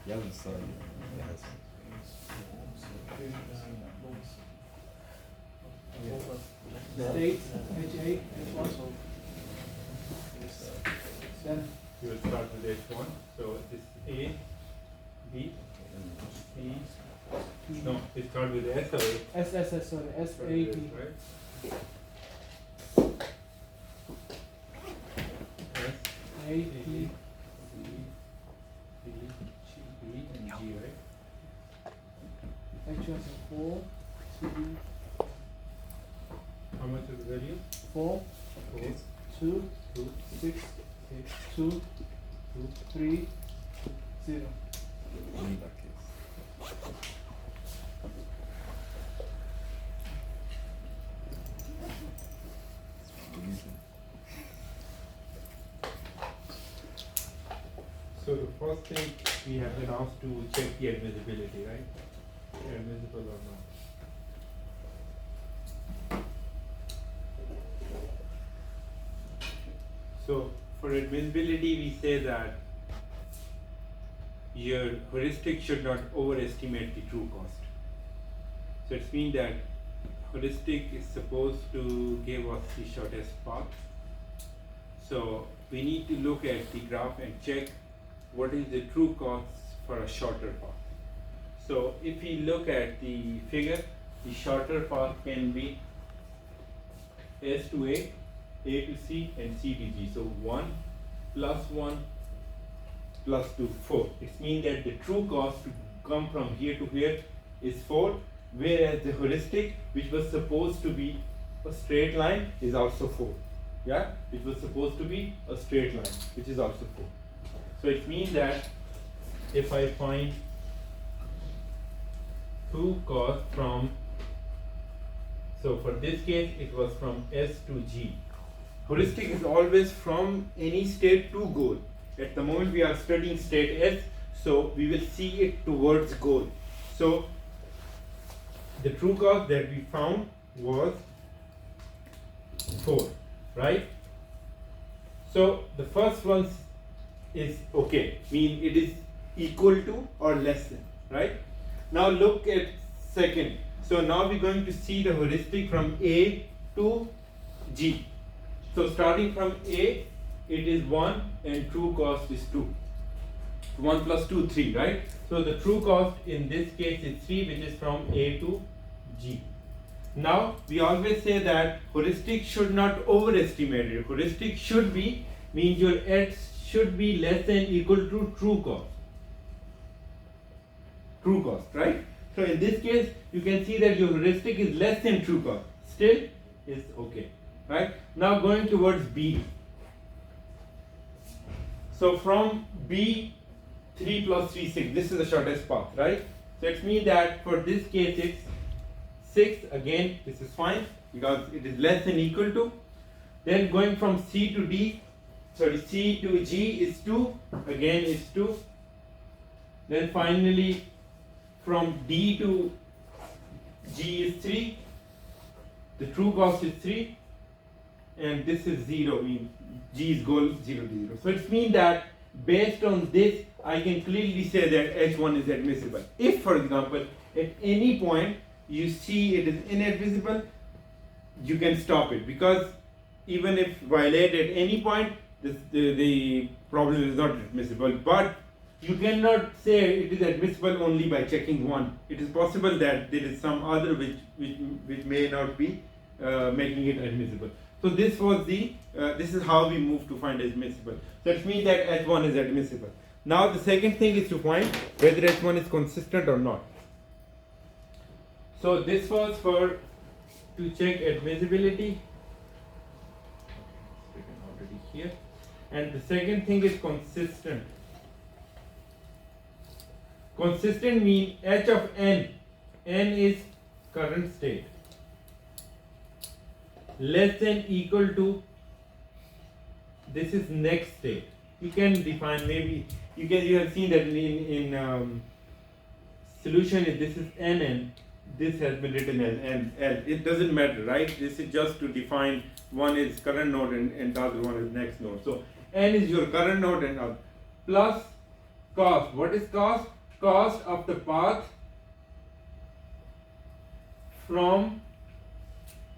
the other side. Yes. State HA, H1. Then You will start with H1. So this A, B, C. No, it start with S or A. SSS, sorry, Start with SAP. S, right? S, A, A, P, C, D, B, and G, right? H1 is 4, 2, How much is the value? 4, 4, 2, 2, 6, 6, 2, 2. 3, 0. In that case. So the first thing we have been asked to check the admissibility, right? Admissible or not. So for admissibility, we say that your heuristic should not overestimate the true cost. So it means that heuristic is supposed to give us the shortest path. So we need to look at the graph and check what is the true cost for a shorter path. So if we look at the figure, the shorter path can be S to A to C, and C to G. So 1 plus 1 plus 2, 4. It means that the true cost to come from here to here is 4, whereas the heuristic, which was supposed to be a straight line, is also 4. Yeah, it was supposed to be a straight line, which is also 4. So it means that if I find true cost from, so for this case it was from S to G. Heuristic is always from any state to goal. At the moment we are studying state S, so we will see it towards goal. So the true cost that we found was 4, right? So the first one is okay, mean it is equal to or less than, right? Now look at second. So now we're going to see the heuristic from A to G. So starting from A, it is 1 and true cost is 2. 1 plus 2, 3, right? So the true cost in this case is 3, which is from A to G. Now we always say that heuristic should not overestimate it. Heuristic should be, means your X should be less than equal to true cost. True cost, right? So in this case, you can see that your heuristic is less than true cost. Still is okay, right? Now going towards B. So from B, 3 plus 3, 6. This is the shortest path, right? So it means that for this case it's 6. Again, this is fine because it is less than equal to. Then going from C to D, sorry, C to G is 2. Again is 2. Then finally from D to G is 3. The true cost is 3. And this is 0, mean G is goal 0 to 0. So it means that based on this, I can clearly say that H1 is admissible. If, for example, at any point you see it is inadmissible, you can stop it, because even if violated at any point, the problem is not admissible. But you cannot say it is admissible only by checking one. It is possible that there is some other which may not be making it admissible. So this was the this is how we move to find admissible. So it means that H1 is admissible. Now the second thing is to find whether H1 is consistent or not. So this was for to check admissibility. It's written already here. And the second thing is consistent. Consistent means H of n. N is current state. Less than equal to, this is next state. You can define, maybe you have seen that in solution, if this is NN, this has been written as NL. It doesn't matter, right? This is just to define one is current node and the other one is next node. So N is your current node and plus cost. What is cost? cost of the path from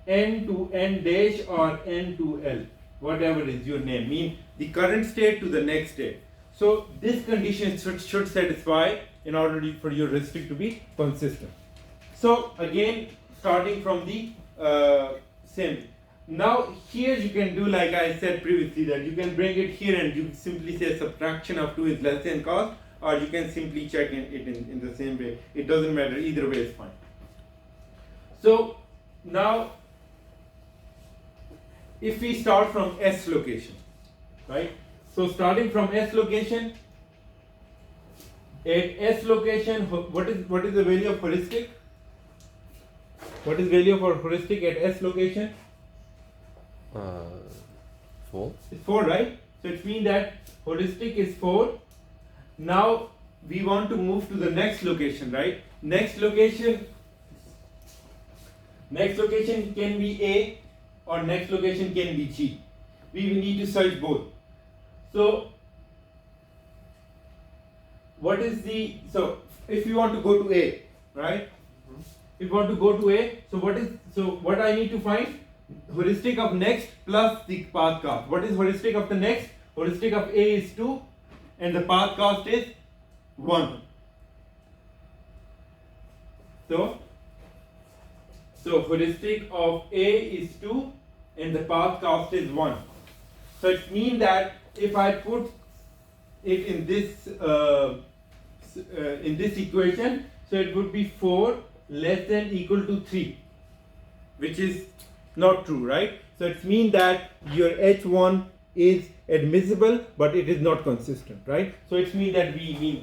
n to n dash or n to L, whatever is your name, mean the current state to the next state. So this condition should satisfy in order for your heuristic to be consistent. So again, starting from the same. Now here you can do like I said previously, that you can bring it here and you simply say subtraction of 2 is less than cost, or you can simply check it in the same way. It doesn't matter, either way is fine. So now if we start from S location, right? So starting from S location, at S location, what is the value of heuristic? What is value for heuristic at S location? 4. It's 4, right? So it means that heuristic is 4. Now we want to move to the next location, right? Next location can be A or next location can be G. We will need to search both. So what is so if you want to go to A, right? If you want to go to A, so what I need to find? Heuristic of next plus the path cost. What is heuristic of the next? Heuristic of A is 2 and the path cost is 1. So heuristic of A is 2 and the path cost is 1. So it means that if I put it in this equation, so it would be 4 less than equal to 3, which is not true, right? So it means that your H1 is admissible, but it is not consistent, right? So it means that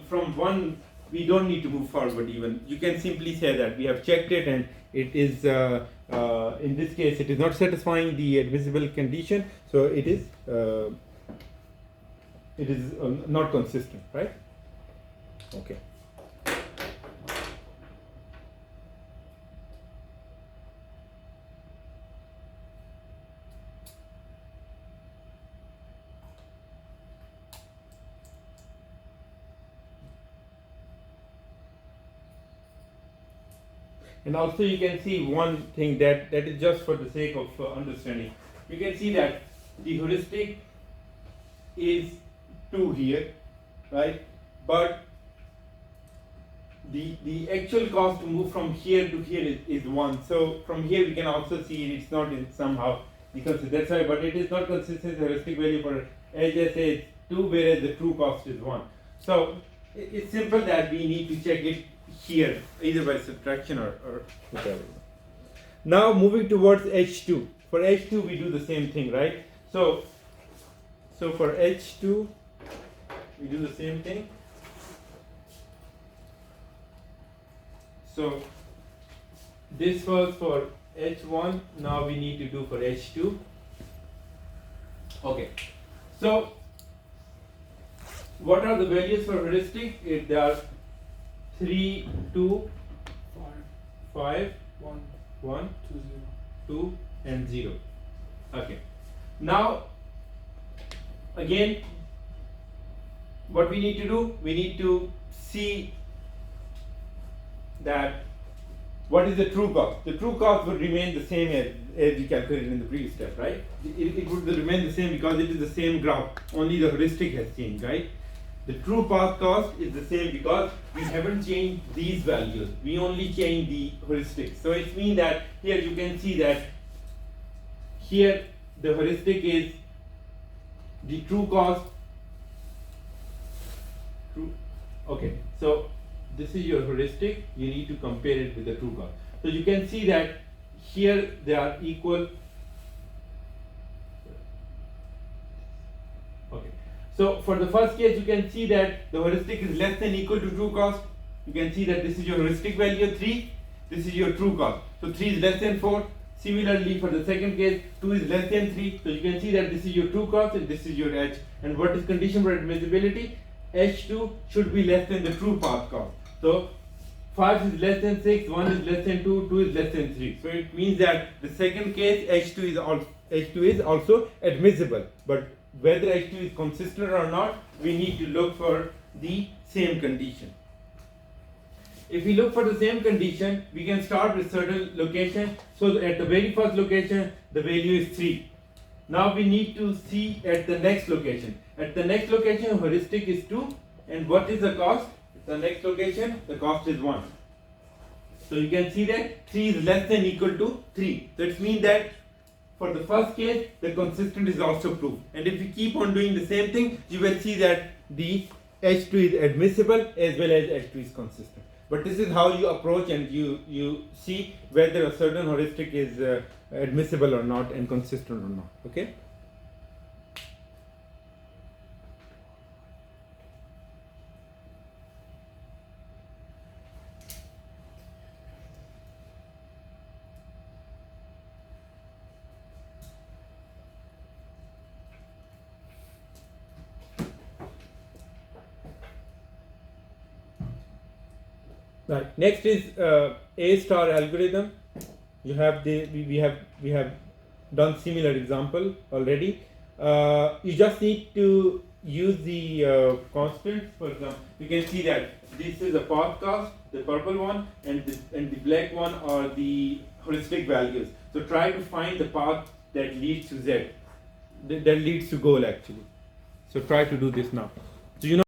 from 1 we don't need to move forward even. You can simply say that we have checked it and it is in this case it is not satisfying the admissible condition, so it is not consistent, right? Okay. And also you can see one thing that is just for the sake of understanding. You can see that the heuristic is 2 here, right? But the actual cost to move from here to here is 1. So from here we can also see it's not in somehow because that's why, but it is not consistent heuristic value for HSA is 2, whereas the true cost is 1. So it's simple that we need to check it here either by subtraction or whatever. Now moving towards H2. For H2 we do the same thing, right? So for H2 we do the same thing. So this was for H1, now we need to do for H2. Okay, so what are the values for heuristic? There are 3, 2, 5, 1, 1, 2, 0. 2 and 0. Okay, now again what we need to do, we need to see that what is the true cost. The true cost would remain the same as we calculated in the previous step, right? It would remain the same because it is the same graph, only the heuristic has changed, right? The true path cost is the same because we haven't changed these values, we only changed the heuristic. So it means that here you can see that here the heuristic is the true cost. Okay, so this is your heuristic, you need to compare it with the true cost. So you can see that here they are equal. Okay, so for the first case you can see that the heuristic is less than equal to true cost. You can see that this is your heuristic value 3, this is your true cost. So 3 is less than 4. Similarly for the second case 2 is less than 3. So you can see that this is your true cost and this is your H. And what is condition for admissibility? H2 should be less than the true path cost. So 5 is less than 6, 1 is less than 2, 2 is less than 3. So it means that the second case H2 is also admissible. But whether H2 is consistent or not, we need to look for the same condition. if we look for the same condition, we can start with certain location. So at the very first location, the value is 3. Now we need to see at the next location. At the next location, heuristic is 2. And what is the cost? At the next location, the cost is 1. So you can see that 3 is less than equal to 3. So it means that for the first case, the consistent is also proved. And if we keep on doing the same thing, you will see that the H2 is admissible as well as H2 is consistent. But this is how you approach and you see whether a certain heuristic is admissible or not and consistent or not. Okay? Right. Next is A star algorithm. You have we have done similar example already. You just need to use the constants. For example, you can see that this is a path cost, the purple one, and the black one are the heuristic values. So try to find the path that leads to Z, that leads to goal actually. So try to do this now. So you know.